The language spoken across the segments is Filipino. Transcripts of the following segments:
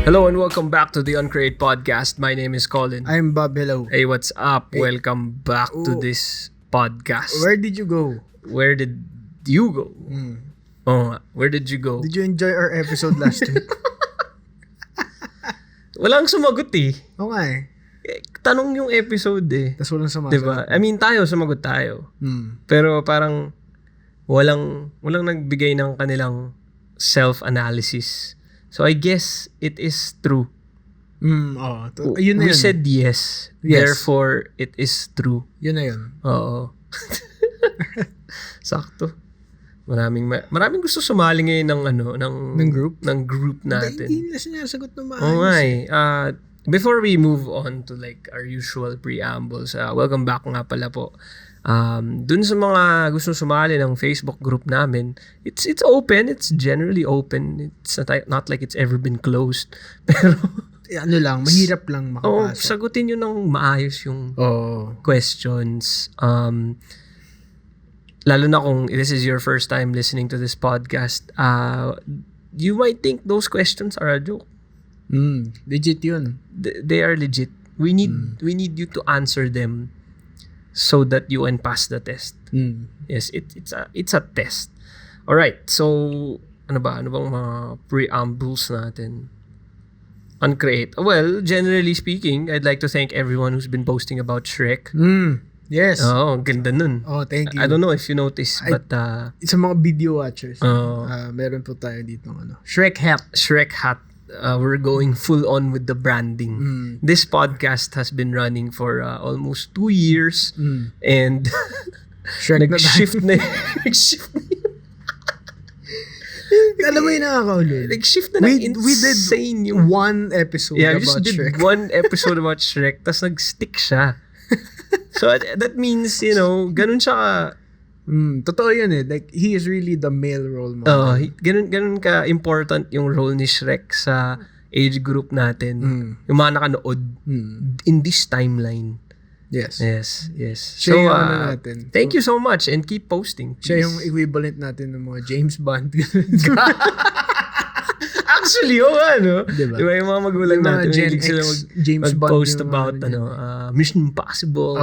Hello and welcome back to the Uncreate podcast. My name is Colin. I'm Bob. Hello. Hey, what's up? Hey. Welcome back to this podcast. Where did you go? Where did you go? Oh, nga. Where did you go? Did you enjoy our episode last week? Walang sumagot eh. Oo nga eh. Tanong yung episode eh. Tapos walang sumasagot. Diba? I mean, sumagot tayo. Hmm. Pero parang walang nagbigay ng kanilang self-analysis. So I guess it is true. Yun na We yun. said yes. Therefore, it is true. Yun na yun. Oo. Sakto. Maraming gusto sumali ngayon ng group natin. Hindi nila sinasagot ng maayos. Oo nga eh. Before we move on to like our usual preambles, welcome back nga pala po. Dun sa mga gusto sumali ng Facebook group namin, it's open, it's generally open. It's not like it's ever been closed. Pero mahirap lang makapasok. Sagutin nyo ng maayos yung questions. Lalo na kung this is your first time listening to this podcast, you might think those questions are a joke. Legit yun. They are legit. We need you to answer them so that you can pass the test. Yes, it's a test. All right. So, ano bang mga preambles natin? Uncreate. Well, generally speaking, I'd like to thank everyone who's been posting about Shrek. Yes. Oh, ganda nun. Oh, thank you. I don't know if you noticed, but sa mga video watchers, meron po tayo dito Shrek hat. We're going full on with the branding. This podcast has been running for almost 2 years and nag-shift na alam mo yung nakakaulol. Nag-shift na insane we did one episode about we just Shrek. did one episode about Shrek tas nag-stick siya. So that means, ganun siya totoo yun eh. Like, he is really the male role model. Ganun ka important yung role ni Shrek sa age group natin. Yung mga nakanood in this timeline. Yes. So, natin. Thank you so much and keep posting. Please. Siya yung equivalent natin ng mga James Bond. Actually, Diba? Diba yung mga magulang yung mga natin, Gen hindi sila X, James Bond mag-post about Mission Impossible,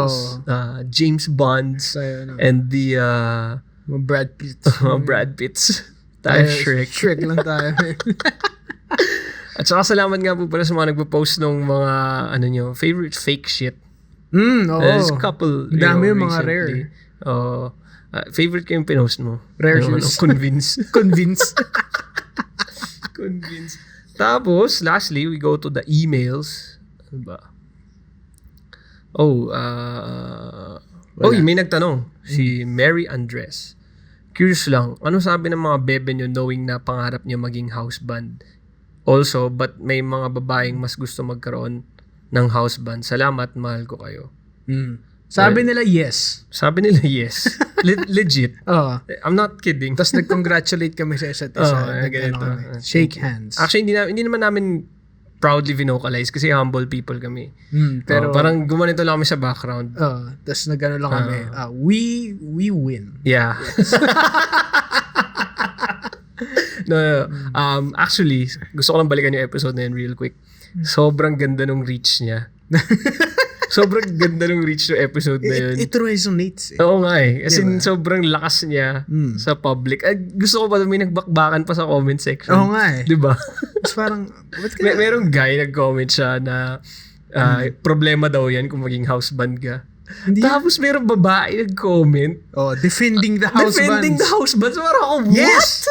James Bonds, and the mga Brad Pitts. Brad Pitts. Tayo Shrek. Shrek lang tayo. At saka salamat nga po pala sa mga nagpo-post ng mga favorite fake shit. There's a couple. Dami yung mga recently. rare. Favorite ko yung pinost mo. Rare shoes. Convince. Convince. Tapos, lastly, we go to the emails. Ano ba? May nagtanong. Si Mary Andres. Curious lang, ano sabi ng mga bebe nyo knowing na pangarap nyo maging house band? Also, but may mga babaeng mas gusto magkaroon ng house band. Salamat, mahal ko kayo. Sabi nila yes. Legit. I'm not kidding. Tapos nag-congratulate kami sa isa't isa. Shake hands. Actually, hindi naman namin proudly vinocalize kasi humble people kami. Pero parang gumanito lang kami sa background. Tapos nag-ano lang kami. We win. Yeah. Yes. No. Actually, gusto ko lang balikan yung episode na yun real quick. Sobrang ganda nung reach niya. Sobrang ganda ng reach ng episode na yun. It resonates eh. Oo nga eh. As in, sobrang lakas niya sa public. Gusto ko pa may nagbakbakan pa sa comment section. Oo nga eh. Diba? Tapos parang, merong guy nag-comment siya na problema daw yan kung maging house band ka. Tapos merong babae nag-comment. Defending the house bands. Defending the house bands. Parang, what? Yes!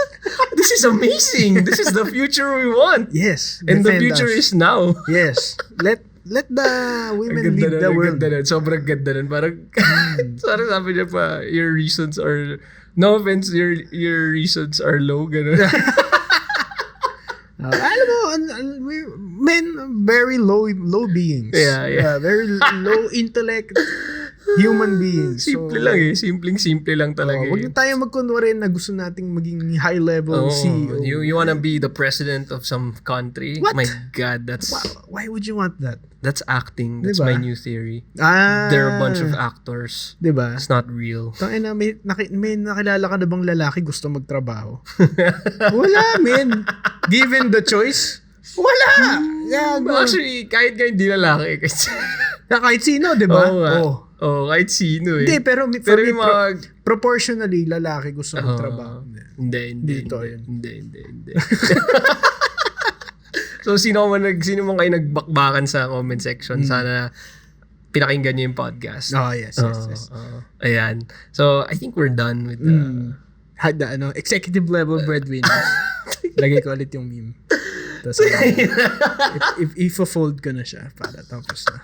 This is amazing. This is the future we want. Yes. And the future is now. Yes. Let the women lead the world. Sobrang ganda nun. Parang, sorry, sabi niya pa, your reasons are, no offense, your reasons are low. Ganun. Alam mo, men, very low beings. Yeah. Very low intellect human beings. Simple lang eh. Simple lang talaga. Huwag na tayo magkunwari na gusto nating maging high level CEO. You wanna be the president of some country? What? My God, that's... Why would you want that? That's acting. That's diba? My new theory. They're a bunch of actors. Diba? It's not real. Tangina, may nakilala ka na bang lalaki gusto magtrabaho? Wala, men. Given the choice, Wala! Gago. Actually, kahit nga hindi lalaki. Kasi, Kahit sino, di ba? Oo nga. Kahit sino eh. Hindi, pero Pero yung mga... proportionally, lalaki gusto magtrabaho. Hindi. Dito, yun. Hindi. So, sino man kayo nagbakbakan sa comment section, sana pinakinggan niyo yung podcast. Yes. Ayan. So, I think we're done with the... Had the executive level breadwinners. Lagay ko ulit yung meme. Tapos, if fold ko na siya, para tapos na.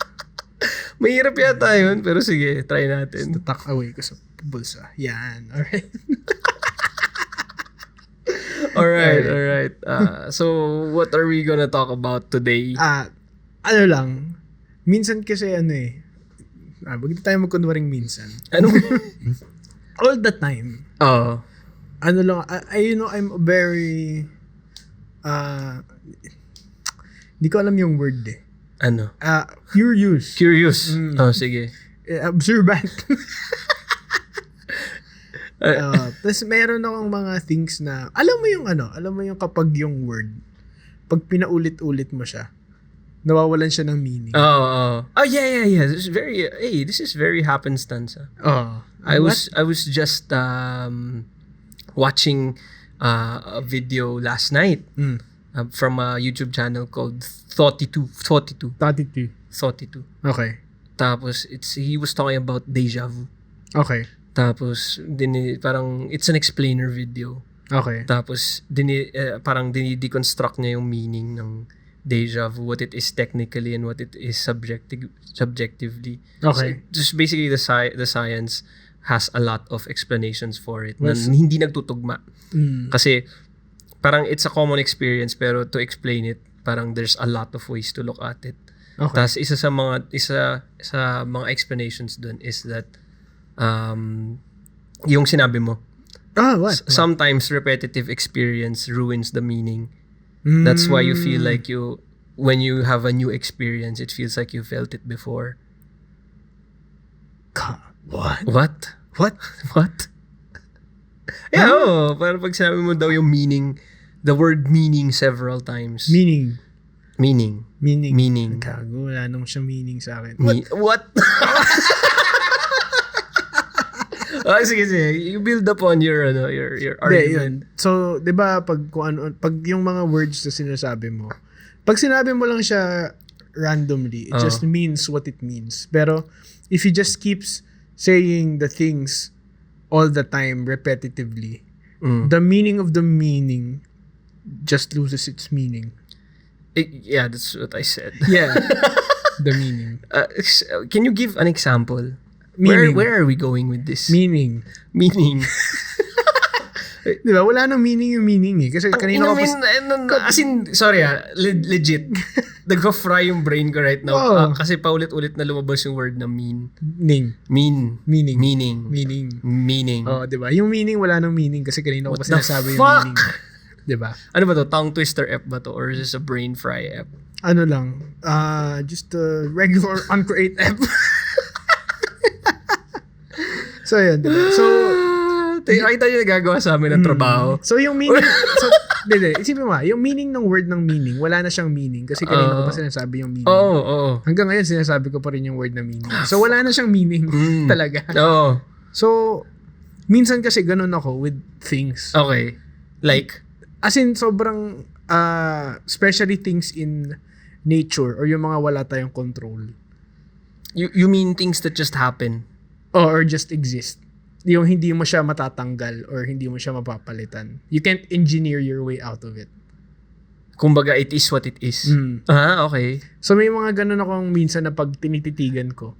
Mahirap yata yun, pero sige, try natin. Tuck away ko sa bulsa. Yan. Alright. So, what are we gonna talk about today? Minsan kasi wag tayo magkunwaring minsan. Ano? All the time. I'm very, hindi ko alam yung word eh. Ano? Curious. Sige. Observant. Tapos meron akong mga things na, alam mo yung kapag yung word, pag pinaulit-ulit mo siya, nawawalan siya ng meaning. Yeah. This is very happenstance. I was just watching a video last night from a YouTube channel called 32. Okay. Tapos he was talking about deja vu. Okay. Tapos parang it's an explainer video. Okay. Tapos parang dinideconstruct niya yung meaning ng deja vu, what it is technically and what it is subjectively. Okay. So, just basically the science has a lot of explanations for it na hindi nagtutugma. Kasi parang it's a common experience, pero to explain it, parang there's a lot of ways to look at it. Okay. Tapos isa sa mga explanations dun is that yung sinabi mo, what? Sometimes repetitive experience ruins the meaning. That's why you feel like when you have a new experience, it feels like you felt it before. What? Yeah, parang pag sinabi mo daw yung meaning, the word meaning several times. Meaning. Gago, wala nung siya meaning sa akin. What? Sige. You build upon your argument. So, 'di ba pag yung mga words na sinasabi mo, pag sinabi mo lang siya randomly, it just means what it means. Pero if you just keeps saying the things all the time repetitively, the meaning of the meaning just loses its meaning. Yeah, that's what I said. Yeah. The meaning. Can you give an example? Meaning. Where are we going with this? Meaning. Di ba? Wala nang meaning yung meaning eh. Kasi kanina ko legit. Nag-fry yung brain ko right now. Kasi paulit-ulit na lumabas yung word na meaning. Di ba? Yung meaning, wala nang meaning kasi kanina ko pa sinasabi yung meaning. Di ba? Ano ba to? Tongue twister app ba to? Or is this a brain fry app? Ano lang? Just a regular uncreate app. So, yun. Diba? So, nakita nyo nagagawa sa amin ng trabaho. So, yung meaning, isipin mo, yung meaning ng word ng meaning, wala na siyang meaning kasi kanina ko pa sinasabi yung meaning. Hanggang ngayon, sinasabi ko pa rin yung word na meaning. So, wala na siyang meaning talaga. So, minsan kasi ganun ako with things. Okay. Like? As in, sobrang, especially things in nature or yung mga wala tayong control. You mean things that just happen? Or just exist. Yung hindi mo siya matatanggal or hindi mo siya mapapalitan. You can't engineer your way out of it. Kumbaga, it is what it is. Okay. So may mga ganun akong minsan na pag tinititigan ko,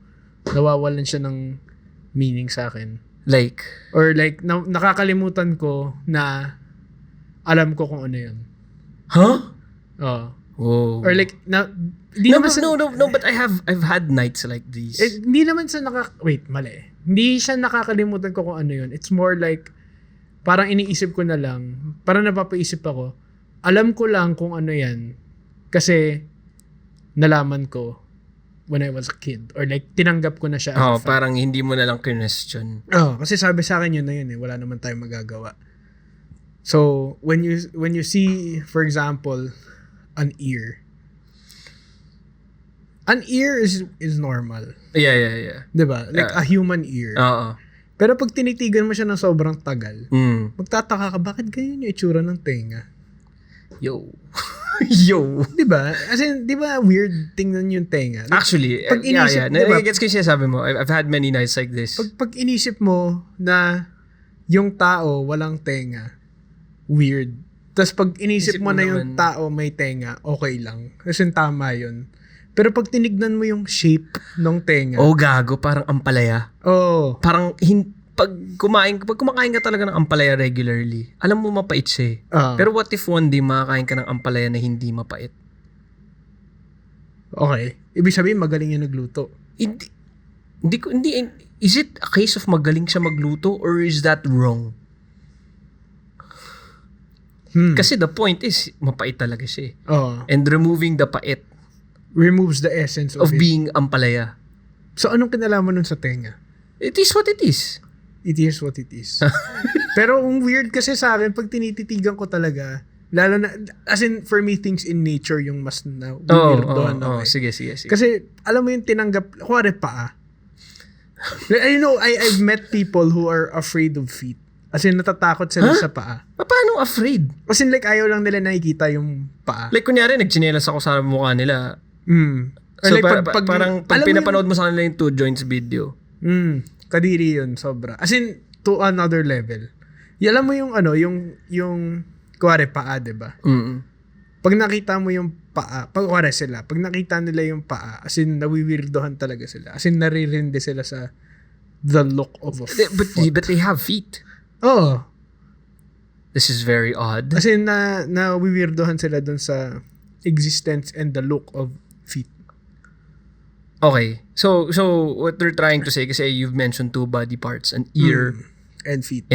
nawawalan siya ng meaning sa akin. Like? Or like, nakakalimutan ko na alam ko kung ano yun. Oh. Or like, but I've had nights like these. Hindi naman sa mali. Hindi siya nakakalimutan ko kung ano yun. It's more like, parang iniisip ko na lang, parang napapaisip ako, alam ko lang kung ano yan, kasi nalaman ko when I was a kid. Or like, tinanggap ko na siya. Parang hindi mo na lang question. Kasi sabi sa akin yun na yun eh, wala naman tayong magagawa. So, when you see, for example, an ear. An ear is normal. Yeah. 'Di ba? Like a human ear. Oo. Pero pag tinitigan mo siya ng sobrang tagal, magtataka ka, bakit ganyan yung itsura ng tenga? Yo. Yo. 'Di ba? As in, 'di ba weird tingnan yung tenga? Like, Actually, pag inisip, diba, Gets ko yung sinasabi mo. I've had many nights like this. Pag inisip mo na yung tao walang tenga, weird. Tapos pag inisip mo na yung tao may tenga, okay lang. Kasi tama yun. Pero pag tinignan mo yung shape ng tenga. Oh, gago. Parang ampalaya. Oh. Parang, pag kumakain ka talaga ng ampalaya regularly, alam mo mapait siya eh. Pero what if one day makakain ka ng ampalaya na hindi mapait? Okay. Ibig sabihin, magaling yung nagluto. Hindi, is it a case of magaling siya magluto or is that wrong? Kasi the point is, mapait talaga siya eh. And removing the pait removes the essence of being ampalaya. So, anong kinalaman nun sa tenga? It is what it is. It is what it is. Pero ang weird kasi sa akin, pag tinititigan ko talaga, lalo na, as in, for me, things in nature yung mas na weirdoan ako. Sige. Kasi, alam mo yung tinanggap, kuwari paa. I know, I've met people who are afraid of feet. As in, natatakot sila sa paa. Paano afraid? As in, like, ayaw lang nila nakikita yung paa. Like, kunyari, nagchinelas ako sa mukha nila. So, like, parang pag pinapanood mo sa kanila yung 2 joints video. Kadiri yun, sobra. As in, to another level. Alam mo yung yung kuwari paa, diba? Pag nakita mo yung paa, pag nakita nila yung paa, as in, nawiwirdohan talaga sila. As in, naririndi sila sa the look of a foot. But they have feet. Oh. This is very odd. As in, nawiwirdohan sila dun sa existence and the look of feet. Okay. So what they're trying to say, kasi you've mentioned 2 body parts, an ear and feet.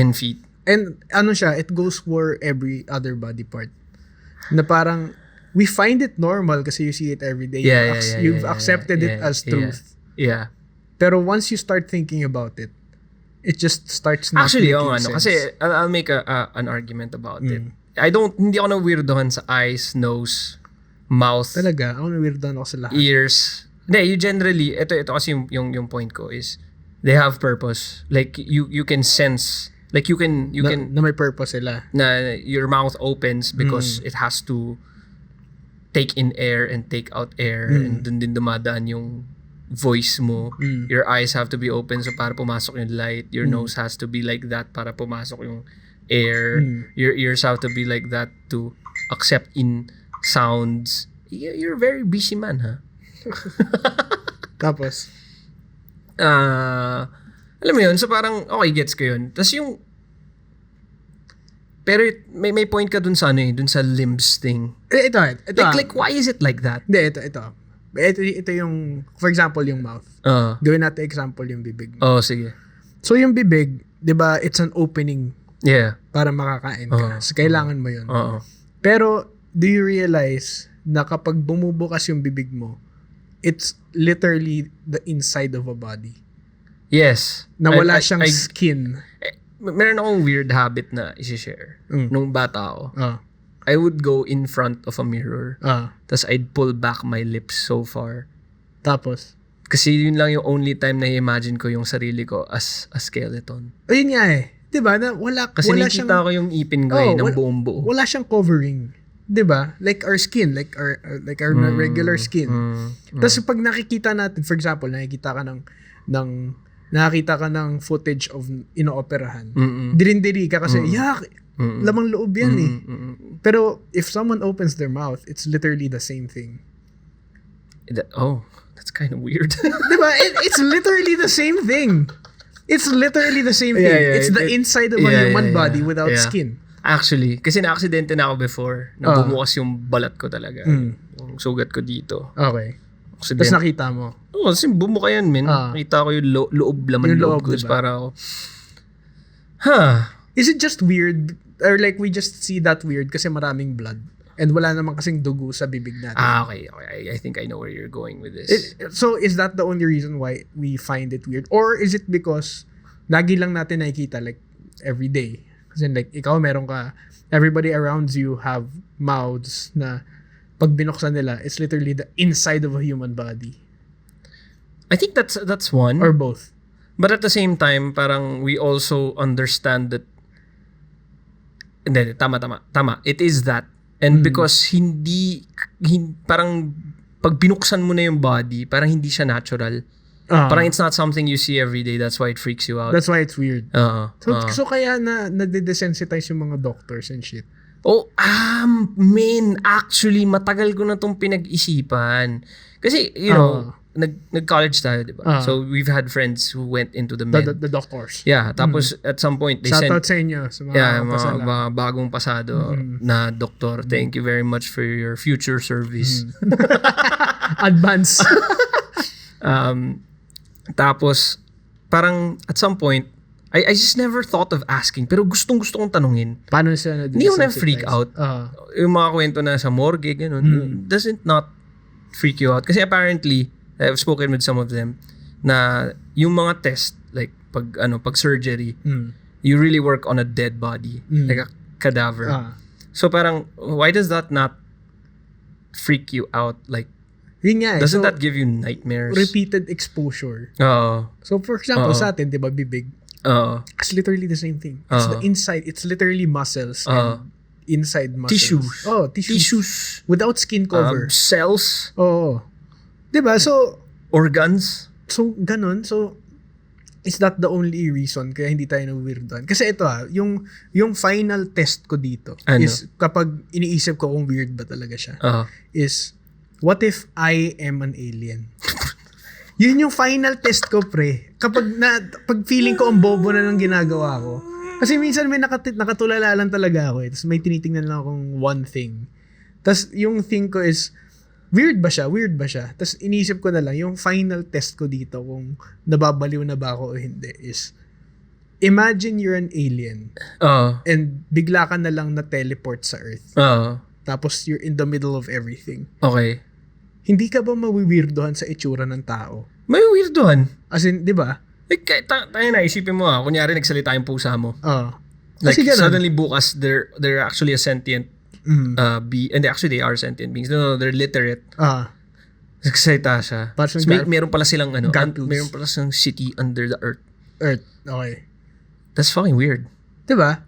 And ano siya, it goes for every other body part. Na parang, we find it normal kasi you see it every day. You've accepted it as truth. Yeah. Pero once you start thinking about it, it just starts not actually, making sense. Kasi I'll make an argument about it. Hindi ako na-weirdohan sa eyes, nose, mouth. Talaga, ako na-weirdohan ako sa lahat. Ears. Hindi, you generally, ito kasi yung point ko is, they have purpose. Like, you can sense, like you can na may purpose sila. Na your mouth opens because it has to take in air and take out air, and dun din dumadaan yung voice mo. Your eyes have to be open so para pumasok yung light. Your nose has to be like that para pumasok yung air. Your ears have to be like that to accept in sounds. You're a very busy man, ha? Tapos? Alam mo yun, so parang, okay, gets ko yun. Tapos yung, pero may point ka dun sa dun sa limbs thing. Ito. Like, why is it like that? Hindi, ito yung, for example, yung mouth. Gawin natin example yung bibig. Sige. So yung bibig, di ba, it's an opening. Yeah. Para makakain ka. So kailangan mo yun. Pero, do you realize na kapag bumubukas yung bibig mo, it's literally the inside of a body. Yes. Na wala siyang skin. Meron akong weird habit na isi-share. Nung bata ako. I would go in front of a mirror. Tapos I'd pull back my lips so far. Tapos? Kasi yun lang yung only time na i-imagine ko yung sarili ko as a skeleton. Ayun nga eh. Diba? Na kasi wala nakita ko yung ipin ko ng buong buo. Wala siyang covering. 'Di ba? Like our skin, like our regular skin. Tapos pag nakikita natin, for example, nakikita ka ng footage of inooperahan. Dirindiri ka kasi, lamang loob yan eh. Pero if someone opens their mouth, it's literally the same thing. That's kind of weird. 'Di ba? It's literally the same thing. It's literally the same thing. It's the inside of a human body without skin. Actually, kasi na-aksidente na ako before. Bumukas yung balat ko talaga. Yung sugat ko dito. Okay. Tapos nakita mo? Oo, kasi bumuka yan, men. Nakita ko yung loob, laman loob ko. Diba? Para ako, Is it just weird? Or like we just see that weird kasi maraming blood? And wala naman kasing dugo sa bibig natin. Okay. I think I know where you're going with this. So, is that the only reason why we find it weird? Or is it because lagi lang natin nakikita like every day? Kasi like, ikaw meron ka, everybody around you have mouths na pag binuksan nila, it's literally the inside of a human body. I think that's one. Or both. But at the same time, parang we also understand that hindi, tama. It is that. And because parang pag binuksan mo na yung body, parang hindi siya natural. Parang it's not something you see every day. That's why it freaks you out. That's why it's weird. So kaya na-desensitize yung mga doctors and shit. Oh, man, actually, matagal ko na tong pinag-isipan. Kasi, you know, nag-college tayo, di ba? So, we've had friends who went into the med. The doctors. Yeah, tapos at some point, they Shout sent... out sa inyo, sa mga mga bagong pasado na doktor. Thank you very much for your future service. Advance. Tapos, parang at some point, I just never thought of asking. Pero gustong-gusto kong tanungin. Paano siya Hindi ko na-freak out. Yung mga kwento na sa morgue, ganun, doesn't not freak you out. Kasi apparently, I've spoken with some of them, na yung mga test, like pag surgery, you really work on a dead body, like a cadaver. So parang, why does that not freak you out? Like, yun nga, doesn't that give you nightmares? Repeated exposure. So for example, sa atin, di ba, bibig? It's literally the same thing. It's the inside. It's literally muscles and inside muscles. Tissues. Without skin cover. Cells. Diba? So, organs. So, ganun. So, is that the only reason kaya hindi tayo na-weirdoan? Kasi ito yung final test ko dito is kapag iniisip ko kung weird ba talaga siya, is, what if I am an alien? Yun yung final test ko, pre. Pag feeling ko ang bobo na ng ginagawa ko. Kasi minsan may nakatulala lang talaga ako eh. Tapos may tinitingnan lang akong one thing. Tapos yung thing ko is, weird ba siya? Tapos iniisip ko na lang, yung final test ko dito, kung nababaliw na ba ako o hindi, is, imagine you're an alien. And bigla ka na lang na-teleport sa Earth. Tapos you're in the middle of everything. Okay. Hindi ka ba mawiwirdohan sa itsura ng tao? May weirdohan. As in, di ba? Like, tayo na, isipin mo kunyari nagsalita yung pusa mo. Like, suddenly bukas, they're actually a sentient being. And actually, they are sentient beings. No, they're literate. Nagsalita siya. So, meron pala silang, meron pala silang city under the earth. Okay. That's fucking weird. Di ba?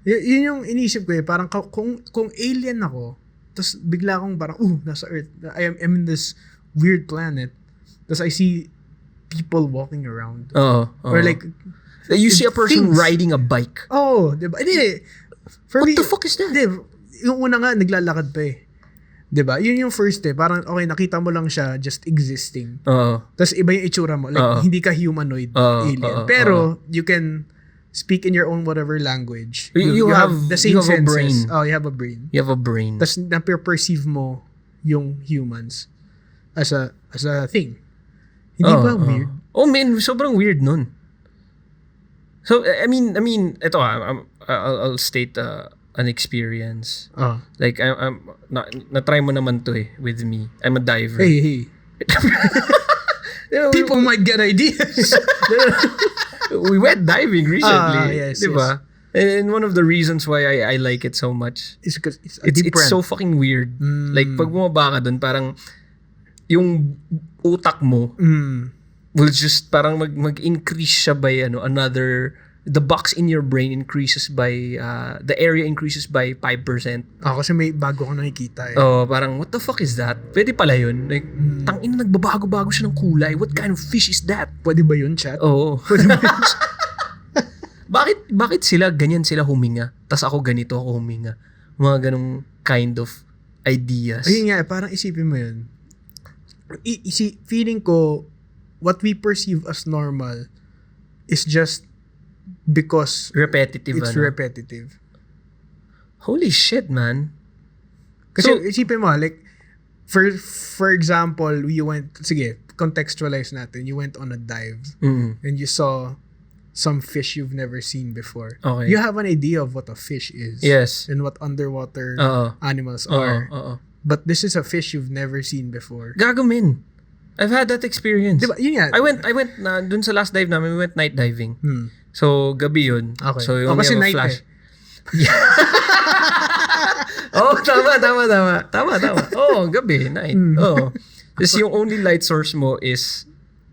Yun yung inisip ko parang kung alien ako, tapos bigla akong parang, nasa Earth. I am in this weird planet. Tapos I see people walking around. Or like, you see a person riding a bike. Diba? Hindi. What the fuck is that? Diba? Yung una nga, naglalakad pa eh. Diba? Yun yung first parang, okay, nakita mo lang siya just existing. Tapos iba yung itsura mo. Like, hindi ka humanoid alien. Pero, you can speak in your own whatever language. You have the same senses. Brain. You have a brain. You have a brain. Tapos na-perceive mo yung humans as a thing. Hindi ba weird? Man, sobrang weird nun. So, I mean, ito I'll state an experience. Like, na-try mo naman to with me. I'm a diver. Hey. People might get ideas. We went diving recently. Yes, diba? Yes. And one of the reasons why I like it so much is because it's so fucking weird. Like, pag bumaba ka dun, parang yung utak mo will just parang mag-increase siya by the box in your brain increases by the area increases by 5%. Kasi may bago ko nakikita parang what the fuck is that? Pwede pala yun. Like, tangina, nagbabago-bago siya ng kulay. What kind of fish is that? Pwede ba yun, chat? Pwede ba yun? Bakit ganyan sila huminga? Tas ako ganito ako huminga. Mga ganong kind of ideas. Ayun nga, parang isipin mo yun. Feeling ko, what we perceive as normal is just because repetitive. It's repetitive. Holy shit, man. Kasi isipin mo, like, for example, contextualize natin. You went on a dive and you saw some fish you've never seen before. Okay. You have an idea of what a fish is. Yes. And what underwater animals are. But this is a fish you've never seen before. Gago, men. I've had that experience. Diba? Yun nga. I went dun sa last dive namin, we went night diving. So, gabi yun. Okay. So, you only kasi have a night flash. Oh, tama. Oh, gabi, night. Oh. Tapos yung only light source mo is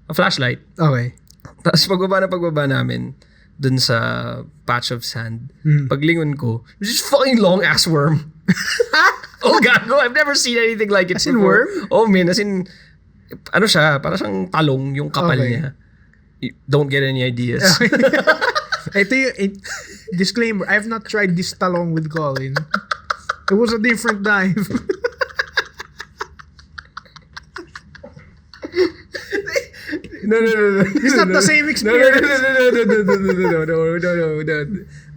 a flashlight. Okay. Tapos pagbaba namin dun sa patch of sand, paglingon ko, there's this fucking long ass worm. Oh, gago. I've never seen anything like it as in before. worm? Oh, man. As in, ano siya, para siyang talong yung kapal niya. Don't get any ideas. Ito yung disclaimer, I have not tried this talong with Colin. It was a different dive. No. It's not the same experience. No.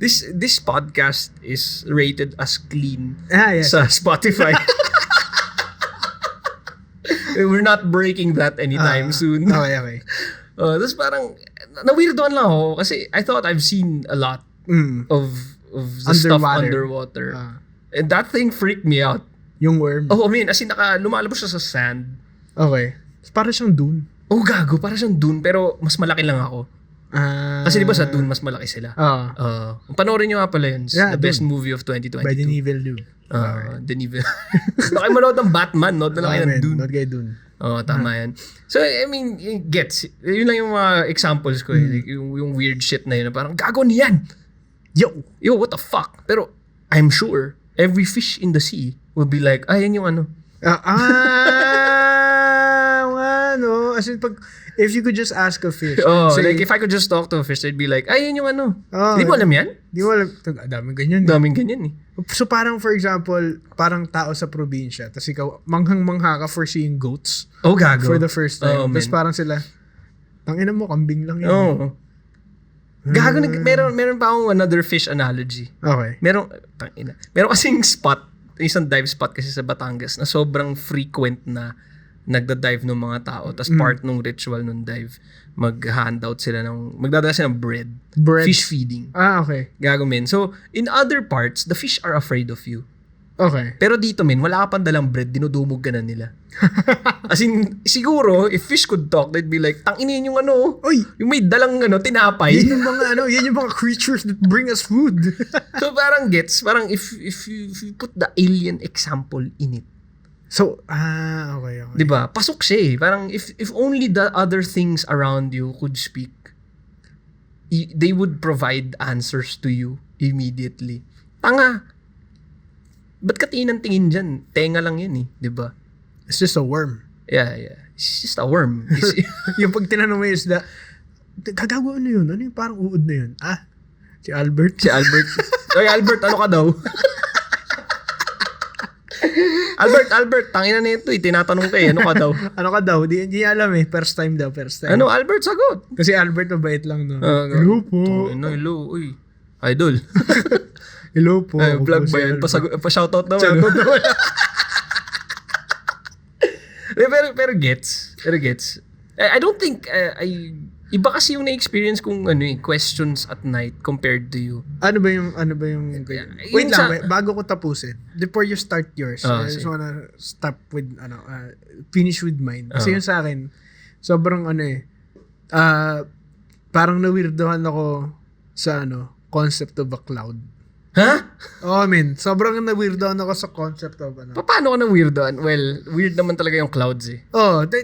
This podcast is rated as clean Yes. sa Spotify. We're not breaking that anytime soon. Okay. Tapos parang, na-weirdoan lang ako kasi I thought I've seen a lot of the stuff underwater. And that thing freaked me out. Yung worm. Oh, I mean, as in, lumalabas siya sa sand. Okay. Para siyang Dune. Oh, gago. Para siyang Dune, pero mas malaki lang ako. Kasi di ba sa Dune, mas malaki sila. Panoorin nyo nga pala yun. The best movie of 2022. By Denis Villeneuve. Denis Villeneuve. Baka manood ng Batman, nood na lang kayo ng Dune. Not kay Dune. Tama yan. So, I mean, gets. Yun lang yung mga examples ko. Like, yung weird shit na yun. Parang, gago niyan! Yo, what the fuck? Pero, I'm sure, every fish in the sea will be like, yan yung ano. As in, if you could just ask a fish. Say, like, if I could just talk to a fish, they'd be like, yan yung ano. Di mo alam yan? Di mo alam. Daming ganyan. Daming ganyan eh. So parang, for example, parang tao sa probinsya, tapos ikaw, manghang-mangha ka for seeing goats. Oh, gago. For the first time. Tapos parang sila, tangina mo, kambing lang yun. Oh. Gago, meron pa akong another fish analogy. Okay. Meron kasing spot, isang dive spot kasi sa Batangas na sobrang frequent na nagda-dive ng mga tao. Tapos part ng ritual ng dive, magdadala sila ng bread. Fish feeding. Okay. Gago, men. So, in other parts, the fish are afraid of you. Okay. Pero dito, men, wala ka pang dalang bread, dinudumog ka na nila. As in, siguro, if fish could talk, they'd be like, tanginin yung ano, yung may dalang tinapay. Yan yung mga creatures that bring us food. So, parang if you put the alien example in it. So, okay. Diba? Pasok siya eh. Parang if only the other things around you could speak, they would provide answers to you immediately. Tanga. Ba't ka tingin dyan? Tenga lang yan eh. Diba? It's just a worm. Yeah. It's just a worm. Yung pag tinanong mo is gagawa ano yun? Ano yung parang uod na yun? Si Albert. Oy, Albert, ano ka daw? Albert, tangina na ito eh. Tinatanong ka eh. Ano ka daw? Di alam eh. First time. Ano, Albert, sagot. Kasi Albert, mabait lang, no? Hello po. Hello. Uy, idol. Hello po. Vlog ba yan? Pa-shoutout naman. Pero gets. I don't think, iba kasi yung na-experience kong questions at night compared to you. Ano ba yung wait lang, bago ko tapusin. Before you start yours, I just wanna stop with, finish with mine. Kasi yun sa akin, sobrang parang na-weirdohan ako sa concept of a cloud. Ha? Oh, sobrang na-weirdohan ako sa concept of Paano ka na-weirdohan? Well, weird naman talaga yung clouds eh.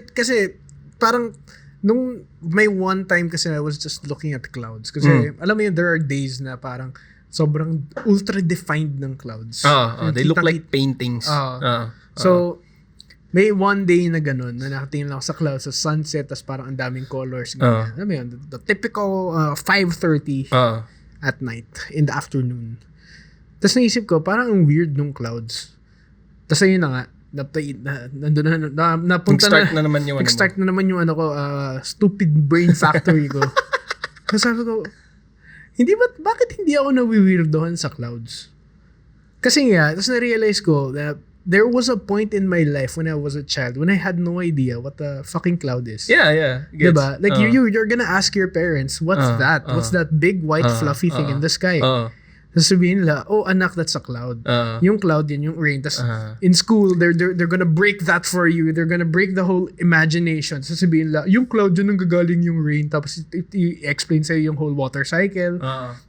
Kasi parang nung may one time kasi I was just looking at clouds. Kasi alam mo yun, there are days na parang sobrang ultra-defined ng clouds. They look like paintings. So, may one day na ganun, na nakatingin lang ako sa clouds, sa sunset, tas parang ang daming colors. Alam mo yun, the typical 5:30 at night, in the afternoon. Tas naisip ko, parang ang weird nung clouds. Tas ayun na nga, nag-start na naman yung stupid brain factory ko. So sabi ko, bakit hindi ako nawi-weirdohan sa clouds? Kasi nga, tapos na-realize ko that there was a point in my life when I was a child when I had no idea what a fucking cloud is. Yeah. Diba? Like you're gonna ask your parents, what's that? What's that big white fluffy thing in the sky? Tapos sabihin nila, anak, that's a cloud. Yung cloud, yan yung rain. Tapos in school, they're gonna break that for you. They're gonna break the whole imagination. So sabihin nila, yung cloud, yun ang gagaling yung rain. Tapos i-explain sa'yo yung whole water cycle.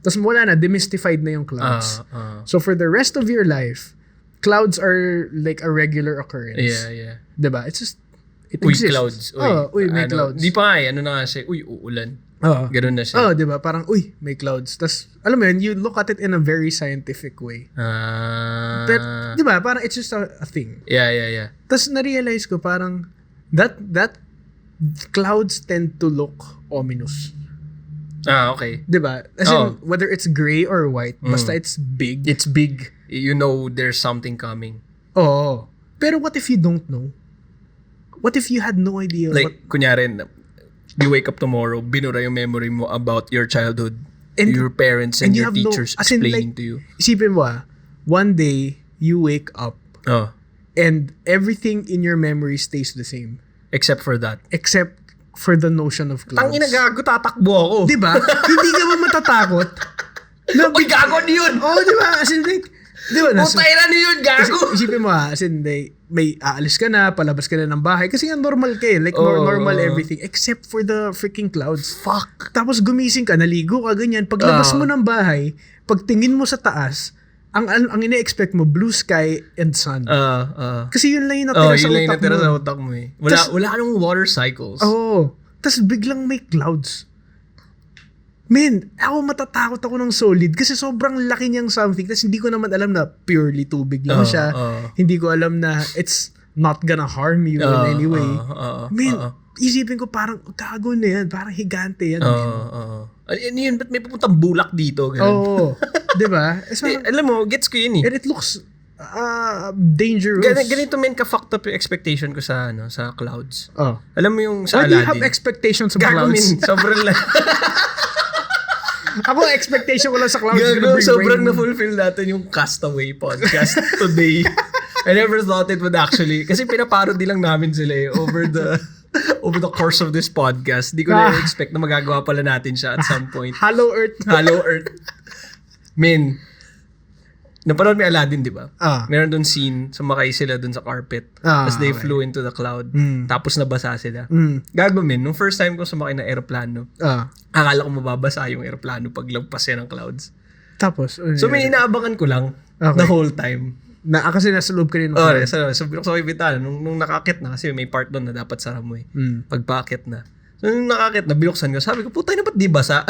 Tapos wala na, demystified na yung clouds. So for the rest of your life, clouds are like a regular occurrence. Yeah. Diba? It's just, it Uy, exists. clouds. May clouds. Di pa nga ano na kasi, uulan. Ganun na siya. Diba? Parang, may clouds. Tas, alam mo yun, you look at it in a very scientific way. But, diba? Parang it's just a thing. Yeah. Tas, na-realize ko parang, that clouds tend to look ominous. Okay. Diba? As in, whether it's gray or white, basta it's big. It's big. You know there's something coming. Oo. Pero what if you don't know? What if you had no idea? Like, kunyari, you wake up tomorrow, binura yung memory mo about your childhood, and your parents and your teachers explaining to you. Isipin mo one day, you wake up, and everything in your memory stays the same. Except for that. Except for the notion of clouds. Tangina gago, tatakbo ako. Diba? Hindi ka ba matatakot? Uy, gago ano yun? Diba? As in, like, diba? Putay na yun, gago! Isipin mo as in, may aalis ka na, palabas ka na ng bahay, kasi nga normal ka like normal everything, except for the freaking clouds. Fuck! Tapos gumising ka, naligo ka, ganyan. Paglabas mo ng bahay, pagtingin mo sa taas, ang ine-expect mo, blue sky and sun. Kasi yun lang yung natira sa utak mo. Wala ka nung water cycles. Tapos biglang may clouds. Man, matatakot ako ng solid kasi sobrang laki niyang something. Tapos hindi ko naman alam na purely tubig lang siya. Hindi ko alam na it's not gonna harm you in any way. Man, isipin ko parang gago na yan. Parang higante yan. Ano yun? Ba't may pupuntang bulak dito? Diba? Alam mo, gets ko yun eh. And it looks dangerous. Ganito men ka-fucked up yung expectation ko sa clouds. Alam mo yung Why sa Aladdin. do you have expectations of clouds? Sobrang lang. Ako, expectation ko lang sa clouds. Sobrang na-fulfill natin yung Castaway podcast today. I never thought it would actually, kasi pinaparody lang namin sila over the course of this podcast. Di ko na-expect na magagawa pala natin siya at some point. Hello Earth. Man, napanood mo yung Aladdin, di ba? Meron doon scene, sumakay sila doon sa carpet. Tapos they flew into the cloud. Tapos nabasa sila. Gago, men, nung first time ko sumakay na aeroplano, akala ko mababasa yung aeroplano pag lagpas yan ng clouds. Tapos? So may inaabangan ko lang the whole time. Kasi nasa loob ka rin. So binuksan ko yung bintana. Nung nakakit na, kasi may part doon na dapat sara mo eh. Pagpakit na. So nung nakakit na, binuksan ko, sabi ko, putay na ba't di basa?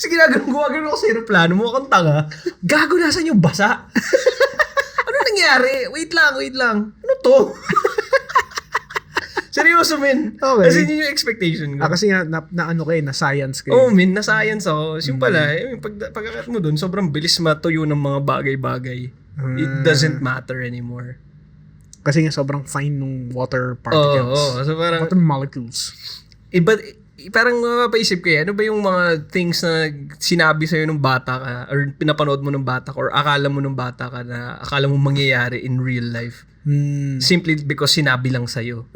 Sige, gumagano ako sa aeroplano mo, akong tanga. Gago, nasan yung basa? Ano nangyari? Wait lang. Ano to? Seryoso, men. Okay. Kasi yun yung expectation ko. Kasi nga, na science kayo. Men, na science ako. Yung pala, pagkakat mo dun, sobrang bilis matuyo ng mga bagay-bagay. It doesn't matter anymore. Kasi nga, sobrang fine nung water particles. So parang, water molecules. Parang mapapaisip ko ano ba yung mga things na sinabi sa'yo nung bata ka or pinapanood mo nung bata ka or akala mo nung bata ka na akala mo mangyayari in real life. Simply because sinabi lang sa'yo.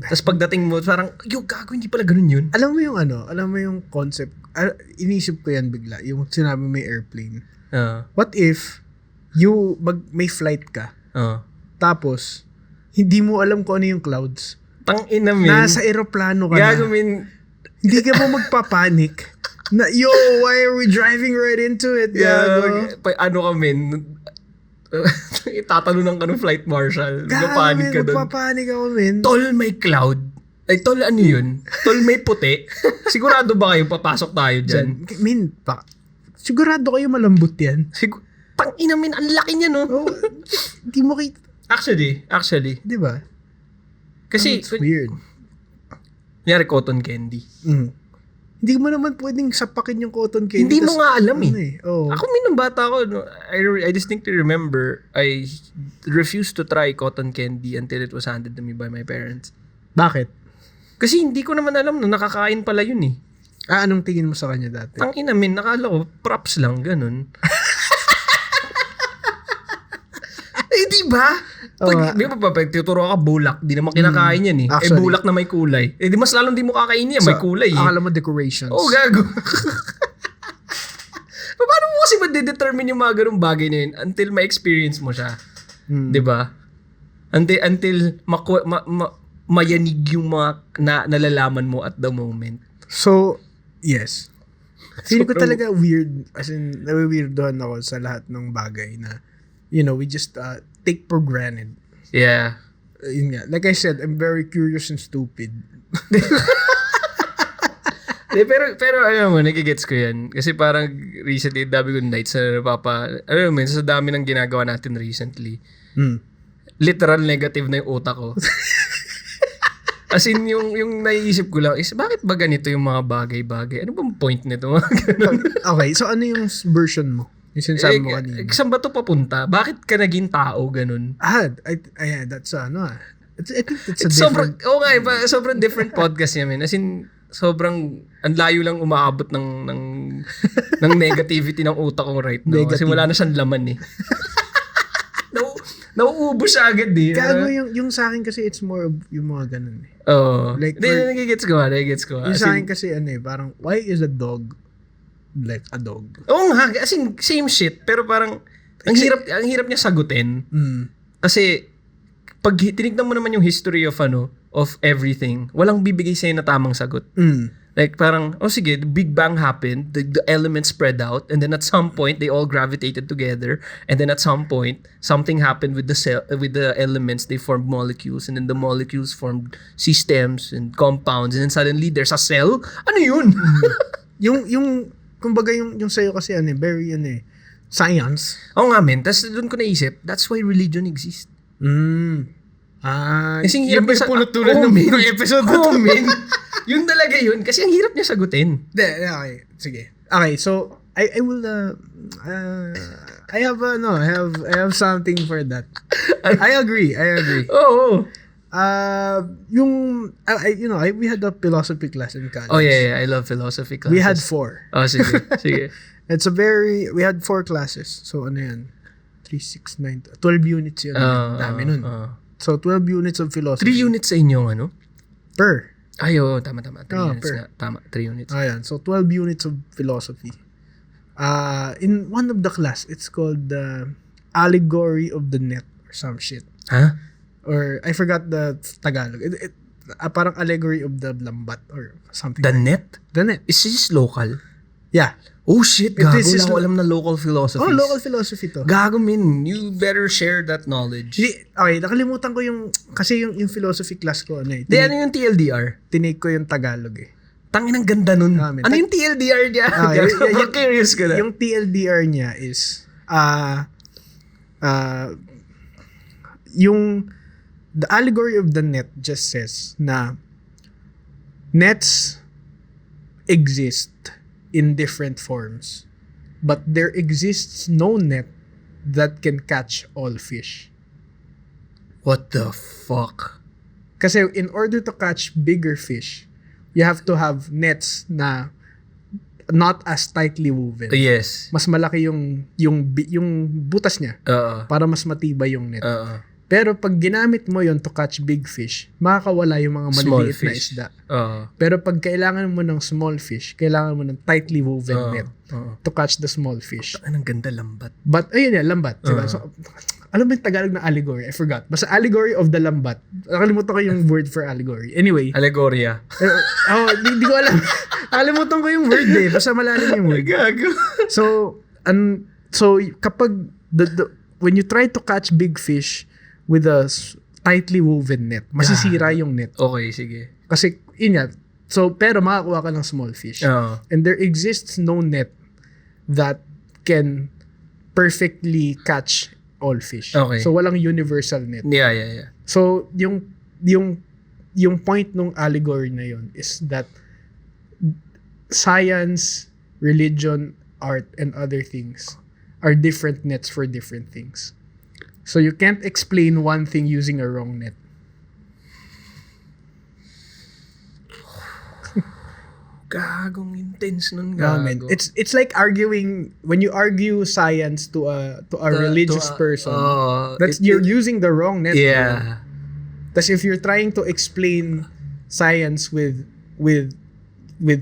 Tapos pagdating mo, parang, gago, hindi pala ganun yun. Alam mo yung concept, inisip ko yan bigla, yung sinabi may airplane. What if, may flight ka, tapos, hindi mo alam kung ano yung clouds. Tangina, min. Nasa aeroplano ka gago, na. Min. Hindi ka mo magpapanik. Na, why are we driving right into it? Ano ka, min? Itatalunan ka ng flight marshal. Magpapanik ka doon. Magpapanik ako, min. Tol, may cloud. Ay, tol, ano yun? Tol, may puti. Sigurado ba kayo papasok tayo dyan? Min, sigurado kayo malambot yan. Tangina, min. Ang laki niya, no? Hindi mo kita. Actually. Di ba? Kasi, it's weird. Kunyari, cotton candy. Hindi mo naman pwedeng sapakin yung cotton candy. Hindi mo nga alam eh. Oh. Ako nung bata ko, I distinctly remember, I refused to try cotton candy until it was handed to me by my parents. Bakit? Kasi hindi ko naman alam na nakakain pala yun eh. Anong tingin mo sa kanya dati? Tangina, min, nakala ko, props lang, ganun. Di ba? Di ba tuturo ka bulak, di naman kinakain yan eh. Actually, bulak na may kulay. Di mas lalong di mo kakainin yan, may kulay eh. Akala mo decorations. Gago. Paano mo kasi ma-determine yung mga ganung bagay na yun until ma-experience mo siya? Di ba? Until mayanig yung mga nalalaman mo at the moment. So, yes. Feeling ko talaga weird, as in, nawi-weirdohan ako sa lahat ng bagay na we just take for granted. Yeah. Yun nga. Like I said, I'm very curious and stupid. pero alam mo, nagigets ko yan. Kasi parang recently, dami ko nights na alam mo, sa dami ng ginagawa natin recently, literal negative na yung utak ko. As in, yung naiisip ko lang is, bakit ba ganito yung mga bagay-bagay? Ano bang point nito? Okay, so ano yung version mo? Yung sinasabi mo kanina. Saan ba ito papunta? Bakit ka naging tao, ganun? That's I think that's a different... Sobrang different podcast niya, man. As in, sobrang, ang layo lang umaabot ng negativity ng utak ko right now. Kasi wala na siyang laman eh. Nauubos siya agad eh. Gago yung sa akin kasi it's more of yung mga ganun eh. Oo. Like, nagigets ko. Yung sa akin kasi parang, why is a dog like a dog? Oo nga, as in, same shit. Pero parang, ang hirap niya sagutin. Kasi, pag tinignan mo naman yung history of everything, walang bibigay sa'yo na tamang sagot. Like parang, sige, the Big Bang happened, the elements spread out, and then at some point, they all gravitated together, and then at some point, something happened with the elements, they formed molecules, and then the molecules formed systems and compounds, and then suddenly, there's a cell? Ano yun? Kumbaga yung sa'yo kasi very science. Oo nga, men. Tapos doon ko naisip, that's why religion exists. Kasi yung may punot-tulad ng episode na to. Yun talaga yun. Kasi ang hirap niya sagutin. Okay. Sige. Okay, so, I will, I have something for that. I agree. Oo. We had a philosophy class in college. Oh, yeah. I love philosophy classes. We had 4. Oh, sige. We had 4 classes. So, ano yan? 3, 6, 9, 12 units yun. Dami nun. So, 12 units of philosophy. 3 units sa inyong Per. Tama. 3 units per. nga. Tama, 3 units. Ayan. So, 12 units of philosophy. In one of the class, it's called the allegory of the net or some shit. Huh? Or, I forgot the Tagalog. Parang allegory of the lambat or something. The net? The net. Is this local? Yeah. Oh shit, gago. Wala ko alam na local philosophy. Oh, local philosophy to. Gago, min. You better share that knowledge. Okay, nakalimutan ko yung philosophy class ko. Ano yung TLDR? Tinake ko yung Tagalog eh. Tangin ang ganda nun. Ano yung TLDR niya? Curious ko na. Yung TLDR niya is, the allegory of the net just says na nets exist in different forms, but there exists no net that can catch all fish. What the fuck? Kasi in order to catch bigger fish, you have to have nets na not as tightly woven. Yes. Mas malaki yung butas niya para mas matibay yung net. Pero pag ginamit mo yon to catch big fish, makakawala yung mga maliliit na isda. Pero pag kailangan mo ng small fish, kailangan mo ng tightly woven net to catch the small fish. Ang ganda, lambat. But, ayun yan, lambat. Diba? So, alam mo yung Tagalog na allegory? I forgot. Basta allegory of the lambat. Nakalimutan ko yung word for allegory. Anyway. Allegoria. Di ko alam. Nakalimutan ko yung word eh. Basta malalim yung word. Gago. So kapag, when you try to catch big fish, with a tightly woven net, masisira yung net. Okay, sige. Kasi, yun nga. So, pero makakuha ka ng small fish. And there exists no net that can perfectly catch all fish. Okay. So, walang universal net. Yeah. So, yung point ng allegory na yun is that science, religion, art, and other things are different nets for different things. So you can't explain one thing using a wrong net. Gagong intense nun, gago. It's like arguing when you argue science to a religious person. You're using the wrong net. Yeah. That's if you're trying to explain science with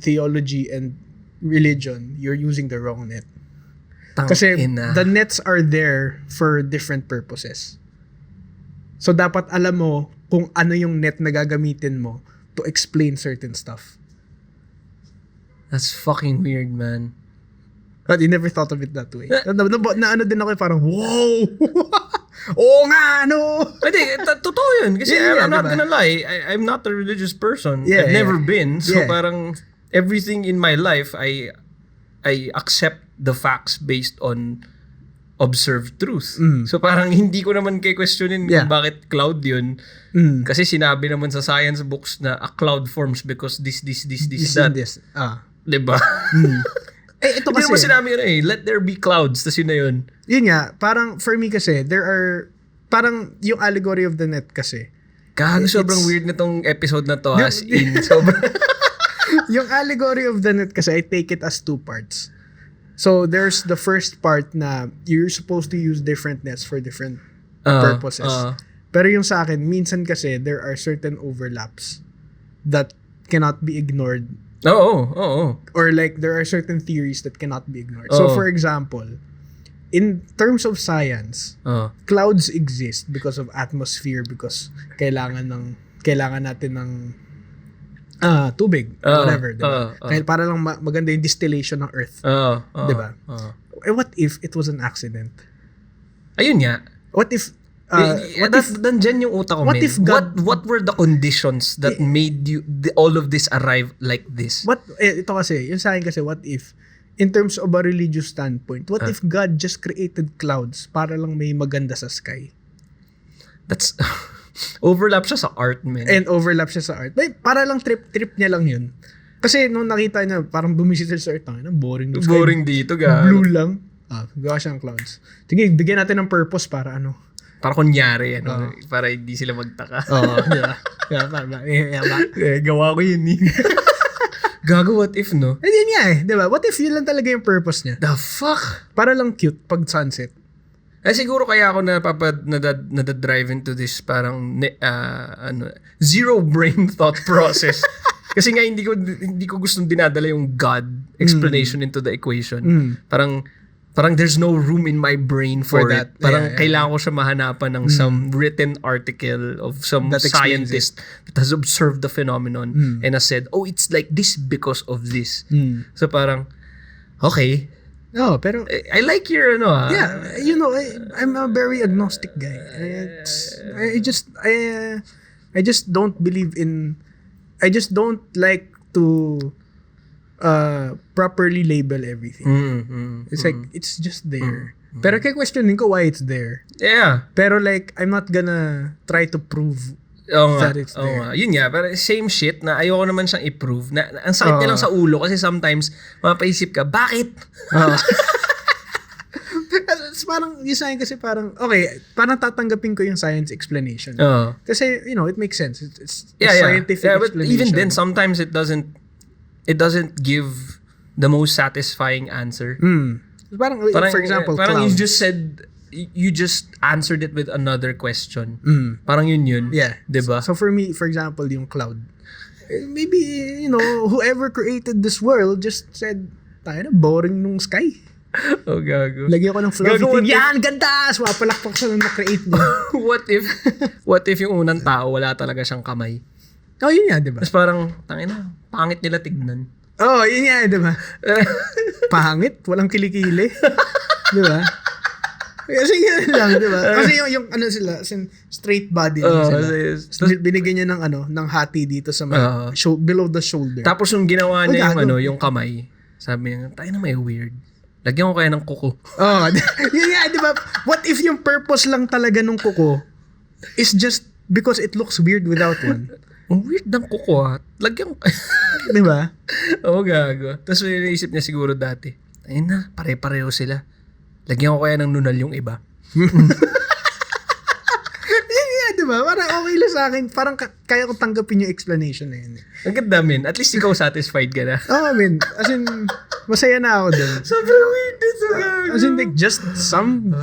theology and religion, you're using the wrong net. Kasi the nets are there for different purposes. So dapat alam mo kung ano yung net na gagamitin mo to explain certain stuff. That's fucking weird, man. But you never thought of it that way. Na ano din ako parang, wow! Oo nga, ano? Hindi, totoo yun. Kasi I'm not gonna lie. I'm not a religious person. I've never been. So parang everything in my life, I accept the facts based on observed truth. So parang hindi ko naman questionin kung bakit cloud yun. Kasi sinabi naman sa science books na a cloud forms because this, that. Diba? Ito hindi kasi, naman sinabi yun let there be clouds. Tas yun na yun. Yun nga, parang for me kasi, parang yung allegory of the net kasi. Sobrang weird na tong episode na to as in. Sobrang... Yung allegory of the net kasi, I take it as 2 parts. So, there's the first part na you're supposed to use different nets for different purposes. Pero yung sa akin, minsan kasi, there are certain overlaps that cannot be ignored. Oo. Or like, there are certain theories that cannot be ignored. So, for example, in terms of science, clouds exist because of atmosphere, because kailangan natin ng tubig, whatever, diba? Kaya para lang maganda yung distillation ng earth. Diba? What if it was an accident? Ayun nga. What if nandyan yung utak ko, what if God, what were the conditions that made all of this arrive like this? Ito kasi, yung sa akin kasi, what if, in terms of a religious standpoint, what if God just created clouds para lang may maganda sa sky? That's, overlap siya sa art, man. And overlap siya sa art. Para lang trip niya lang yun. Kasi nung nakita niya, parang bumisita sa earth, boring. Boring dito, gago. Blue lang. Gawa siyang clouds. Sige, bigyan natin ng purpose para ano. Para kunyari, para hindi sila magtaka. Diba? Gawa ko yun Gago, what if, no? Hindi niya diba? What if yun lang talaga yung purpose niya? The fuck? Para lang cute pag sunset. Siguro kaya ako nadadrive into this parang zero brain thought process. Kasi nga hindi ko gustong dinadala yung God explanation into the equation. Parang there's no room in my brain for that. Parang kailangan ko siya mahanapan ng some written article of some scientist that has observed the phenomenon and has said, it's like this because of this. So parang, okay. No, pero I like your Yeah, I'm a very agnostic guy. I just don't believe in. I just don't like to properly label everything. It's like it's just there. Pero kaya questionin ko why it's there. Yeah. Pero like I'm not gonna try to prove that it's there. Yun nga, pero same shit na ayoko naman siyang i-prove. Na ang sakit niya lang sa ulo kasi sometimes mapaisip ka, bakit? It's parang, yung science kasi parang, okay, parang tatanggapin ko yung science explanation. Kasi, it makes sense. It's scientific but explanation. Even then, sometimes it doesn't give the most satisfying answer. Parang for example, parang cloud. you just answered it with another question. Parang yun. Yeah. Diba? So for me, for example, yung cloud, maybe, whoever created this world just said, tayo na, boring nung sky. Gago. Lagyan ko ng fluffy thing. Yan, ganda! Swapalakpak sa nung na-create niya. What if yung unang tao, wala talaga siyang kamay? Yun yan, diba? Tapos parang, tangina, pangit nila tignan. Yun yan, diba? Pangit, walang kilikili. Diba? Kasi yun lang, diba? Kasi yung ano sila, straight body lang sila. Binigyan niya ng hati dito sa below the shoulder. Tapos yung ginawa niya yung kamay, sabi niya, tayo na may weird. Lagyan ko kaya ng kuko. Yun nga, diba? What if yung purpose lang talaga ng kuko is just because it looks weird without one? Ang weird ng kuko Lagyan ko. Diba? Gago. Tapos may naisip niya siguro dati, ayun na, pare-pareho sila. Lagyan ko kaya ng nunal yung iba. Diba? Parang okay lang sa akin. Parang kaya ko tanggapin yung explanation na yun. Ang ganda, men. At least ikaw satisfied ka na. As in, masaya na ako dun. Sobrang weird dito. As in, like, just some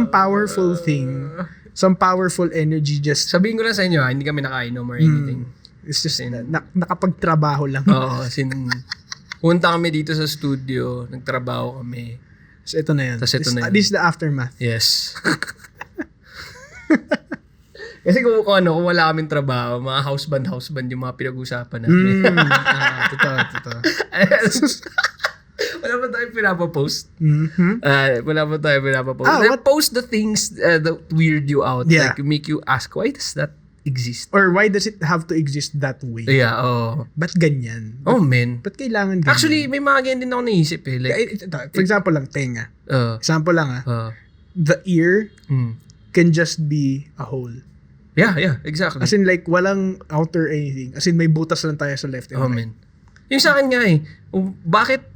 powerful thing, some powerful energy just... Sabihin ko lang sa inyo, hindi kami nakainom or anything. It's just, nakapagtrabaho lang. Punta kami dito sa studio, nagtrabaho kami. So, ito na yan. This is the aftermath. Yes. Kasi kung wala kaming trabaho, mga houseband yung mga pinag-usapan namin. Totoo. Wala ba tayo pinapapost? Mm-hmm. Wala ba tayo pinapapost? Post the things that weird you out. Yeah. Like, make you ask, why does that exist? Or why does it have to exist that way? Yeah, oh. Ba't ganyan? Oh, man. Ba't kailangan ganyan? Actually, may mga ganyan din ako naisip eh. Like, For example lang, tenga. Example lang the ear mm. can just be a hole. Yeah, exactly. As in like, walang outer anything. As in, may butas lang tayo sa left and right. Man. Yung sa akin nga bakit,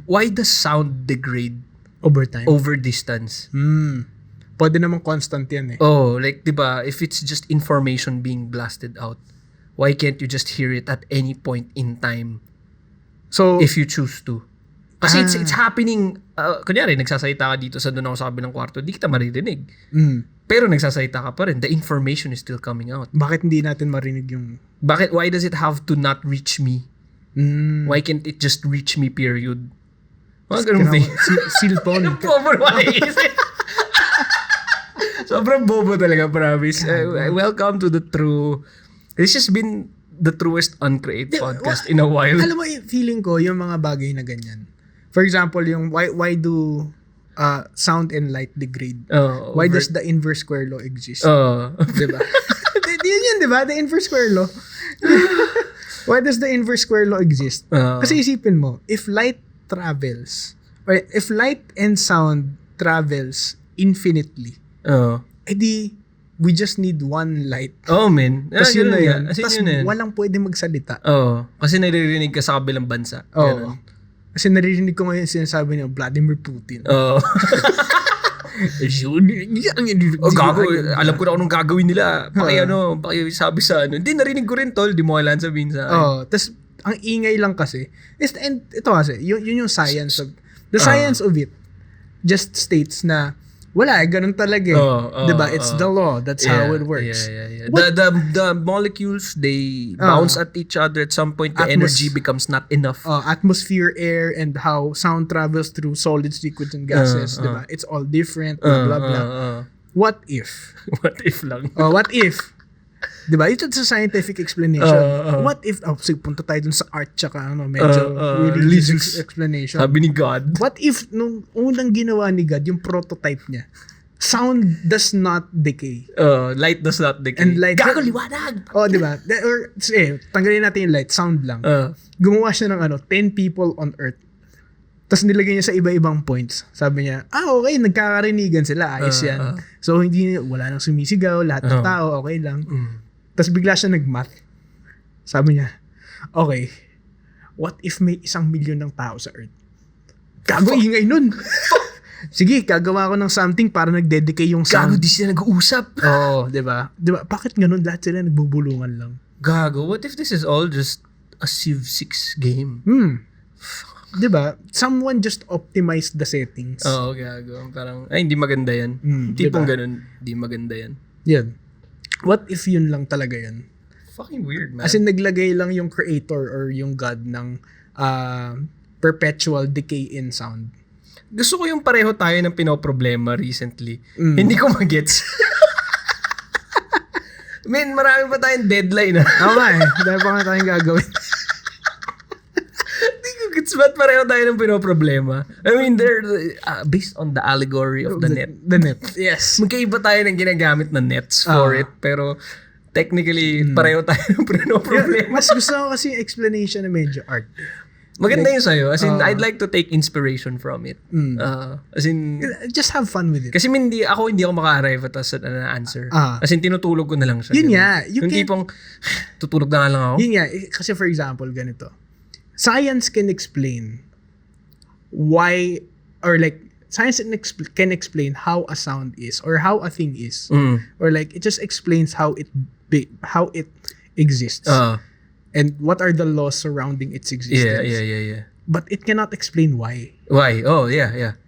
why does sound degrade over time? Over distance? Pwede naman constant yan eh. Oh, like, diba, if it's just information being blasted out, why can't you just hear it at any point in time? So, if you choose to. Kasi it's happening, kunyari, nagsasalita ka dito sa doon ako sa kabilang kwarto, di kita maririnig. Pero nagsasalita ka pa rin. The information is still coming out. Bakit hindi natin marinig yung... Why does it have to not reach me? Why can't it just reach me, period? Mga ganun thing. Silpon. Bobo naman naisip. Sobrang bobo talaga, promise. Welcome to the true... This has been the truest uncreate podcast in a while. Alam mo, feeling ko, yung mga bagay na ganyan. For example, yung why do sound and light degrade? Why does the inverse square law exist? Diba? Yun, diba? The inverse square law. Why does the inverse square law exist? Kasi isipin mo, if light and sound travels infinitely, edi we just need one light. Oh, man. Tapos yun na yun. Tapos walang pwede magsalita. Kasi naririnig ka sa kabilang bansa. Kasi naririnig ko ngayon sinasabi niya, Vladimir Putin. Gago. Alam ko na anong gagawin nila. Sabi sa ano. Hindi, narinig ko rin, tol. Di mo kailangan sabihin sa akin. Tapos, ang ingay lang kasi. And ito kasi, yun yung science of, the science of it just states na, wala, ganun talaga eh. Diba? It's the law. That's how it works. Yeah. The molecules, they bounce at each other. At some point, the energy becomes not enough. Atmosphere, air, and how sound travels through solids, liquids, and gases. Diba? It's all different. Blah, blah, blah. What if? What if lang? What if? Diba? Ito sa scientific explanation. What if, sige, punta tayo dun sa art tsaka medyo religious explanation. Sabi ni God. What if, nung unang ginawa ni God, yung prototype niya, sound does not decay. Light does not decay. And light... Gago, liwanag! Diba? Or, tanggalin natin yung light, sound lang. Gumawa siya ng 10 people on earth. Tapos nilagay niya sa iba-ibang points. Sabi niya, okay, nagkakarinigan sila, ayos yan. So, wala nang sumisigaw, lahat ng tao, okay lang. Tapos bigla siya nag-math. Sabi niya, okay, what if may 1,000,000 ng tao sa earth? Gago, ingay nun. Sige, gagawa ko ng something para nagdedicate yung sound. Gago, di sila nag-uusap. Diba? Bakit ganun? Lahat sila nagbubulungan lang. Gago, what if this is all just a Civ 6 game? Diba? Someone just optimized the settings. Gago. Parang, hindi maganda yan. Tipong ganun, hindi maganda yan. Yan. What if yun lang talaga yan? Fucking weird, man. As in, naglagay lang yung creator or yung God ng perpetual decay in sound. Gusto ko yung pareho tayo ng pinoproblema recently. Hindi ko magets. Man, marami pa tayong deadline. Dahil pa nga tayong gagawin. It's ba't pareho tayo ng pinoproblema? I mean, they're based on the allegory of the net. The net, yes. Magkaiba tayo ng ginagamit na nets for it, pero technically, pareho tayo ng pinoproblema. Mas gusto ko kasi yung explanation na medyo art. Maganda yun sa'yo. As in, I'd like to take inspiration from it. As in... Just have fun with it. Kasi hindi ako maka-arrive at an answer. As in, tinutulog ko na lang siya. Yun nga. Yung tipong, tutulog na nga lang ako. Yun nga. Kasi for example, ganito. Science can explain why, or like, science can explain how a sound is, or how a thing is. Or like, it just explains how it exists. And what are the laws surrounding its existence. Yeah. But it cannot explain why. Why? Yeah.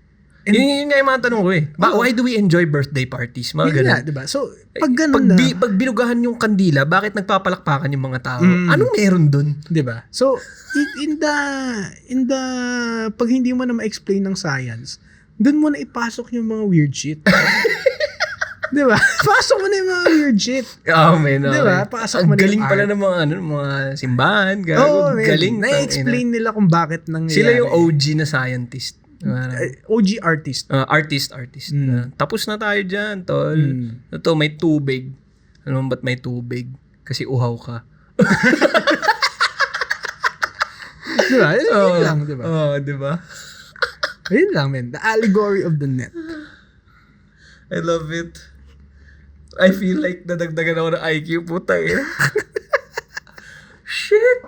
And yun nga yung mga tanong ko eh. Why do we enjoy birthday parties? Mga ganun. Nga, diba? So, pag ganun pag binugahan yung kandila, bakit nagpapalakpakan yung mga tao? Anong meron dun? Diba? So, in the pag hindi mo na ma-explain ng science, dun mo na ipasok yung mga weird shit. Di ba? Pasok mo na yung mga weird shit. Oh, man. Di ba? Pasok mo na galing yung pala art. ng mga simbahan. Oo, man. Galing. Na-explain nila kung bakit nangyayari. Sila yung OG na scientist. OG artist. Artist. Tapos na tayo dyan, tol. Ito, may tubig. Alam mo ba't may tubig? Kasi uhaw ka. Diba? Yun lang, diba? Diba? Yun lang, man. The allegory of the net. I love it. I feel like nadagdagan ako ng IQ, puta eh. Shit.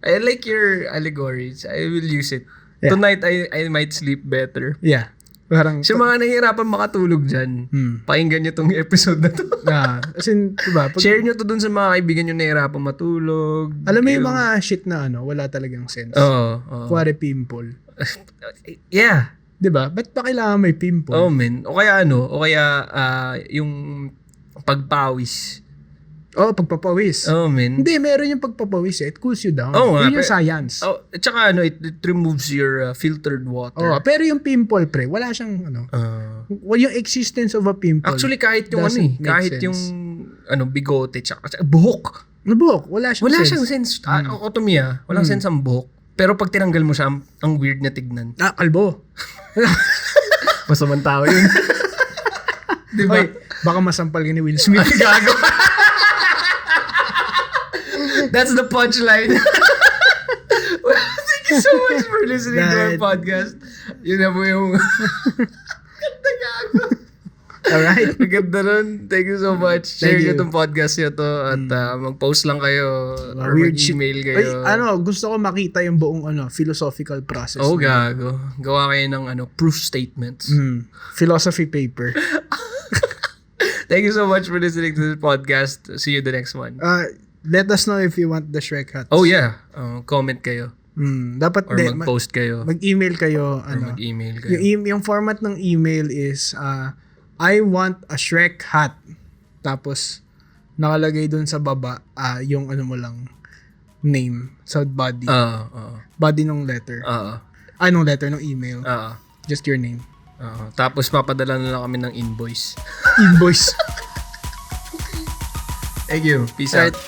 I like your allegories. I will use it. Yeah. Tonight, I might sleep better. Yeah. Parang, Sa mga nahihirapan makatulog dyan, pakinggan nyo tong episode na to. as in, diba? Share nyo to dun sa mga kaibigan nyo nahihirapan matulog. Alam mo yung mga shit na wala talagang sense. Oo. Kuwari pimple. Yeah. Diba? Ba't pa kailangan may pimple? Oh, man. O kaya yung pagpawis. Pagpapawis. Oh, man. Hindi, meron yung pagpapawis eh. It cools you down. Oo nga, Yun yung science. At saka it removes your filtered water. Pero yung pimple, pre, wala siyang yung existence of a pimple. Actually, kahit yung doesn't make kahit sense. yung bigote, tsaka buhok. Buhok, wala siyang sense. Ako to me, walang sense ang buhok. Pero pag tinanggal mo siya, ang weird na tignan. Kalbo. Masamang tao yun. Diba? Oy, baka masampal ka ni Will Smith. Gago. That's the punchline. Well, thank you so much for listening to our podcast. Yun na po yung... Ganda gago. Alright. Maganda nun. Thank you so much. Share nyo itong podcast nyo to at mag-post lang kayo or Weird mag-email shit. kayo. Gusto ko makita yung buong philosophical process. Gago. Gawa kayo ng proof statements. Philosophy paper. Thank you so much for listening to this podcast. See you the next one. Let us know if you want the Shrek hats. Oh yeah. Comment kayo. Dapat Or mag-post kayo. Mag-email kayo. Or mag-email kayo. Yung format ng email is I want a Shrek hat. Tapos nakalagay dun sa baba yung mo lang name sa body. Body ng letter. Nung letter ng email. Just your name. Tapos papadala na lang kami ng invoice. Invoice. Thank you. Peace out.